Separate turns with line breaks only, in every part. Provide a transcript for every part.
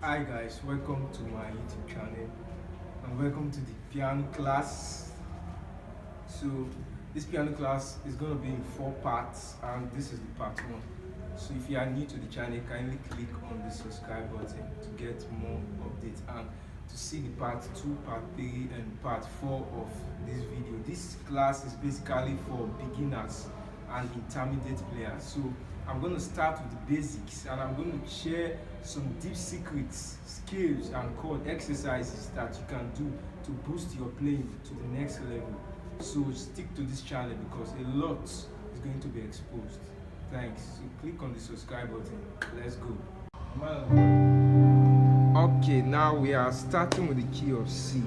Hi guys, welcome to my YouTube channel and welcome to the piano class. So this piano class is going to be in 4 parts and this is the part 1. So if you are new to the channel, kindly click on the subscribe button to get more updates and to see the part 2, part 3 and part 4 of this video. This class is basically for beginners and intermediate players. So I'm going to start with the basics and I'm going to share some deep secrets, skills and chord exercises that you can do to boost your playing to the next level. So stick to this channel because a lot is going to be exposed. Thanks. So click on the subscribe button. Let's go. Okay, now we are starting with the key of C.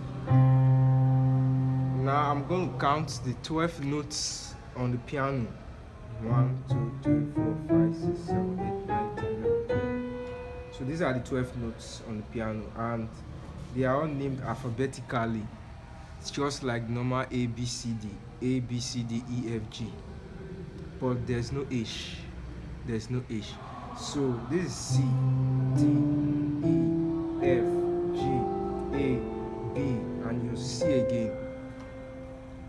Now I'm going to count the 12 notes on the piano. 1, 2, 3, 4, 5, 6, 7, 8, 9, 10, 11, 12. So these are the 12 notes on the piano and they are all named alphabetically. It's just like normal A, B, C, D, A, B, C, D, E, F, G. But there's no H. There's no H. So this is C, D, E, F, G, A, B, and you C again.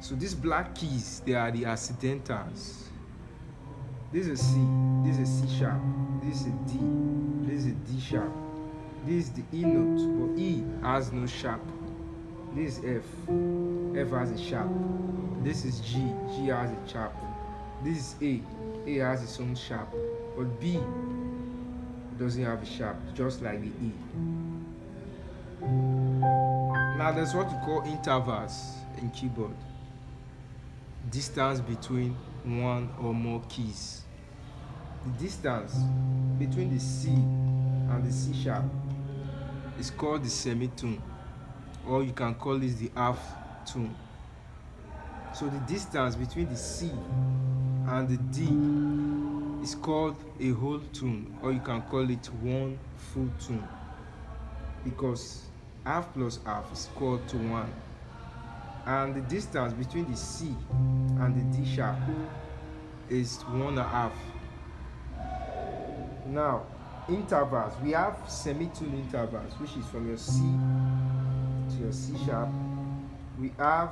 So these black keys, they are the accidentals. This is C, this is C sharp, this is D, this is D sharp, this is the E note, but E has no sharp. This is F, F has a sharp. This is G, G has a sharp. This is A has its own sharp. But B doesn't have a sharp, just like the E. Now there's what we call intervals in keyboard. Distance between one or more keys. The distance between the C and the C sharp is called the semitone, or you can call it the half tone. So the distance between the C and the D is called a whole tone, or you can call it one full tone, because half plus half is equal to 1. And the distance between the C and the D sharp is 1.5. Now, intervals, we have semitone intervals, which is from your C to your C sharp. We have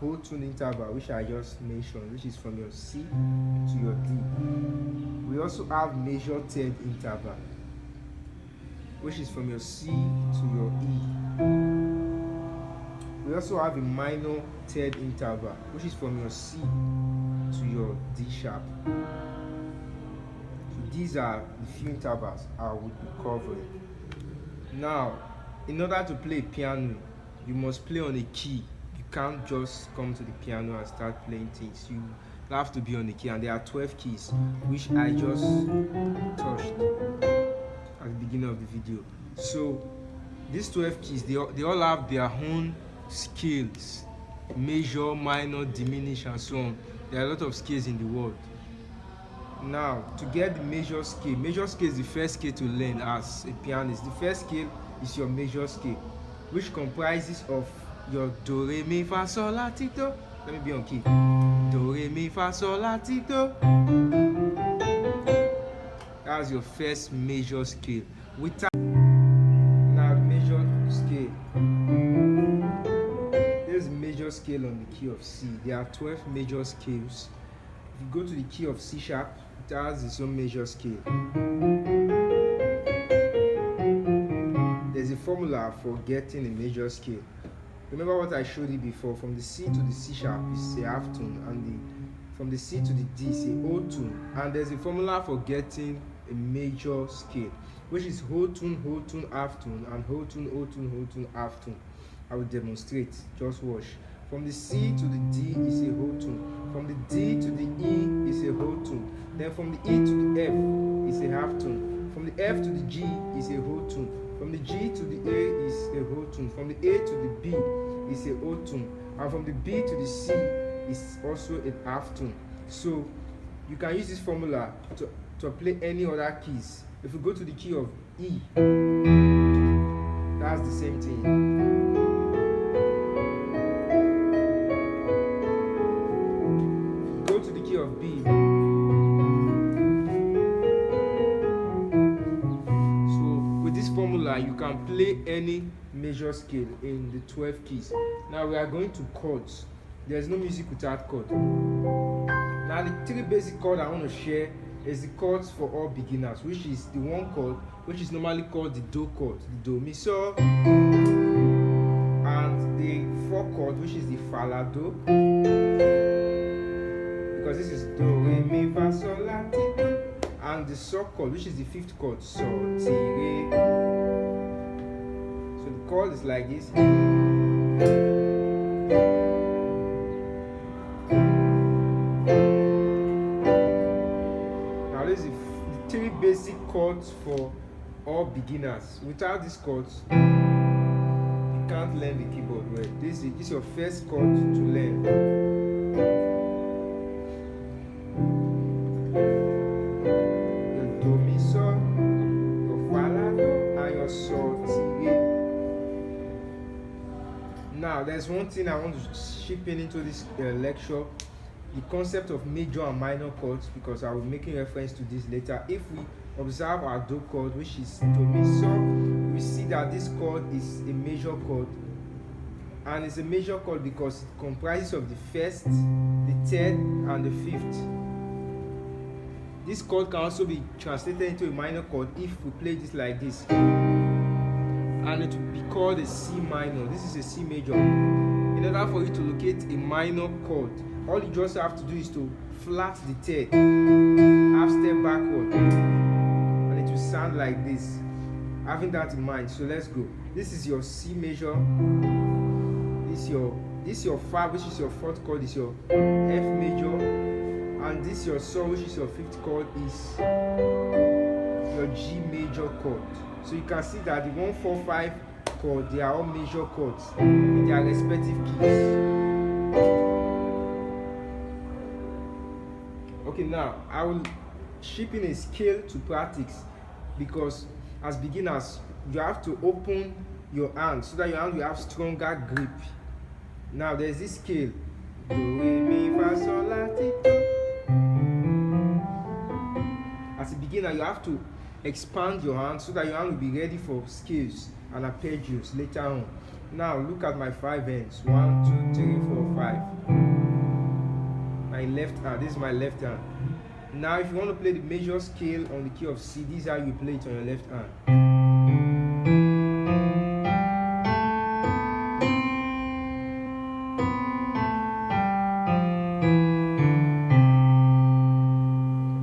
whole tone interval, which I just mentioned, which is from your C to your D. We also have major third interval, which is from your C to your E. We also have a minor third interval, which is from your C to your D sharp. So these are the few intervals I would be covering. Now, in order to play piano, you must play on a key. You can't just come to the piano and start playing things. You have to be on the key, and there are 12 keys, which I just touched at the beginning of the video. So these 12 keys, they all have their own scales: major, minor, diminish, and so on. There are a lot of scales in the world. Now, to get the major scale is the first scale to learn as a pianist. The first scale is your major scale, which comprises of your do, re, mi, fa, sol, la, ti, do. Let me be on key. Do, re, mi, fa, sol, la, ti, do. That's your first major scale. Now, major scale. There's a major scale on the key of C. There are 12 major scales. If you go to the key of C sharp, it has its own major scale. There's a formula for getting a major scale. Remember what I showed you before? From the C to the C sharp is a half tone, and from the C to the D is a whole tone. And there's a formula for getting a major scale, which is whole tone, half tone, and whole tone, half tone. I will demonstrate. Just watch. From the C to the D is a whole tone. From the D to the E is a whole tone. Then from the E to the F is a half tone. From the F to the G is a whole tone. From the G to the A is a whole tone. From the A to the B is a whole tone. And from the B to the C is also a half tone. So you can use this formula to play any other keys. If we go to the key of E, that's the same thing. Of B. So with this formula, you you can play any major scale in the 12 keys. Now we are going to chords. There's no music without chord. Now the three basic chords I want to share is the chords for all beginners, which is the one chord which is normally called the do chord, the do mi so, and the four chord which is the fa la do, because this is do re mi fa sol la ti do, and the so chord which is the fifth chord, so ti re. So the chord is like this. Now this is the three basic chords for all beginners. Without these chords, you can't learn the keyboard well. This is your first chord to learn. Your do mi so, your fa la do, and your so ti re. Now there's one thing I want to chip in into this lecture, the concept of major and minor chords, because I will be making reference to this later. If we observe our do chord, which is do mi so, we see that this chord is a major chord, and it's a major chord because it comprises of the first, the third, and the fifth. This chord can also be translated into a minor chord if we play this like this, and it will be called a C minor. This is a C major. In order for you to locate a minor chord, all you just have to do is to flat the third, half step backward, and it will sound like this. Having that in mind, so let's go. This is your C major. This is your fa, which is your fourth chord, is your F major, and this your so, which is your fifth chord, is your G major chord. So you can see that the 1, 4, 5 chord, they are all major chords in their respective keys. Okay, now I will chip in a scale to practice, because as beginners you have to open your hand so that your hand will have stronger grip. Now there's this scale, do re mi fa sol la ti do. As a beginner you have to expand your hand so that your hand will be ready for scales and arpeggios later on. Now look at my 5 hands. 1, 2, 3, 4, 5. My left hand. This is my left hand. Now if you want to play the major scale on the key of C, this is how you play it on your left hand.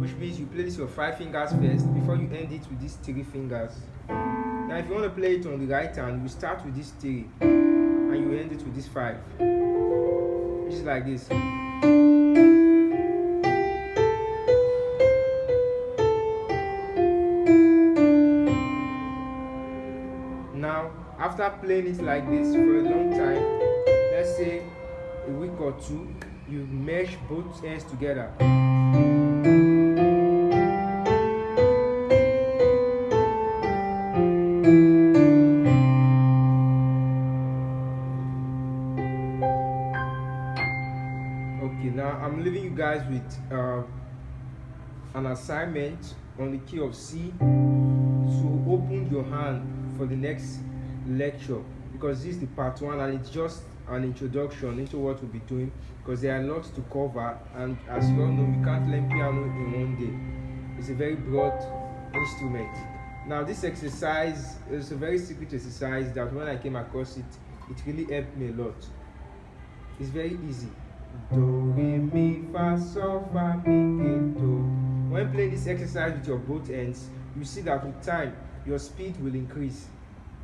Which means you play this with 5 fingers first before you end it with these 3 fingers. Now if you want to play it on the right hand, you start with this 3 and you end it with this 5, which is like this. Now after playing it like this for a long time, let's say a week or 2, you mesh both ends together. Okay, now I'm leaving you guys with an assignment on the key of C to open your hand for the next lecture, because this is the part 1 and it's just an introduction into what we'll be doing, because there are lots to cover, and as you all know, we can't learn piano in one day. It's a very broad instrument. Now this exercise is a very secret exercise that when I came across it, it really helped me a lot. It's very easy. Do, re, mi, fa, sol, fa, mi, re, do. When playing this exercise with your both ends, you see that with time, your speed will increase.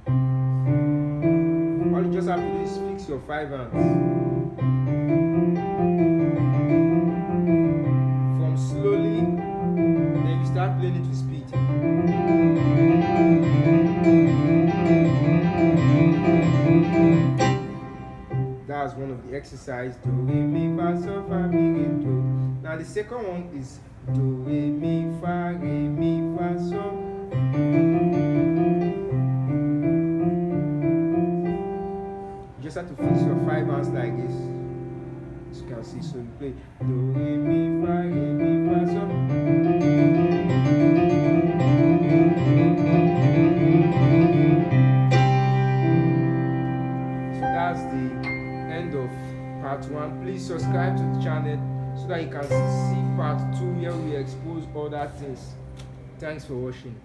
All you just have to do is fix your 5 hands. From slowly, then you start playing it with speed. That's one of the exercises. Do, re, mi, fa, sol, fa, mi, re, do. Now the second one is do, re, mi, fa, sol. You just have to fix your 5 hands like this, as you can see. So you play do, re, mi, fa, sol. that you can see part 2 where we expose other things. Thanks for watching.